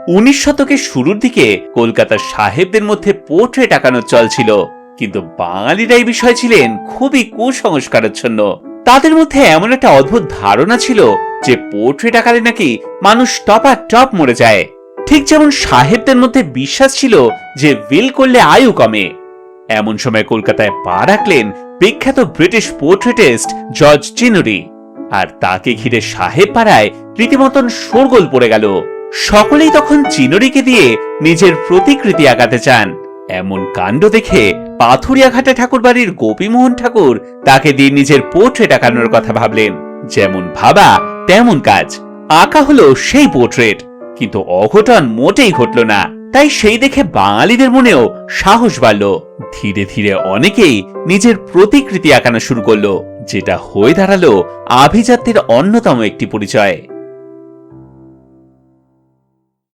19 শতকের শুরুর দিকে কলকাতার সাহেবদের মধ্যে পোর্ট্রেট আঁকানোর চল ছিল, কিন্তু বাঙালিরা এই বিষয় ছিলেন খুবই কুসংস্কারাচ্ছন্ন। তাদের মধ্যে এমন একটা অদ্ভুত ধারণা ছিল যে পোর্ট্রেট আঁকালে নাকি মানুষ টপাটপ মরে যায়, ঠিক যেমন সাহেবদের মধ্যে বিশ্বাস ছিল যে উইল করলে আয়ু কমে। এমন সময় কলকাতায় পা রাখলেন বিখ্যাত ব্রিটিশ পোর্ট্রেটিস্ট জর্জ চিনুরি, আর তাকে ঘিরে সাহেব পাড়ায় রীতিমতন শোরগোল পড়ে গেল। সকলেই তখন চিনুরিকে দিয়ে নিজের প্রতিকৃতি আঁকাতে চান। এমন কাণ্ড দেখে পাথুরিয়াঘাটা ঠাকুর বাড়ির গোপীমোহন ঠাকুর তাকে দিয়ে নিজের পোর্ট্রেট আঁকানোর কথা ভাবলেন। যেমন ভাবা তেমন কাজ, আঁকা হলো সেই পোর্ট্রেট, কিন্তু অঘটন মোটেই ঘটল না। তাই সেই দেখে বাঙালিদের মনেও সাহস বাড়ল। ধীরে ধীরে অনেকেই নিজের প্রতিকৃতি আঁকানো শুরু করলো, যেটা হয়ে দাঁড়ালো আভিজাত্যের অন্যতম একটি পরিচয়।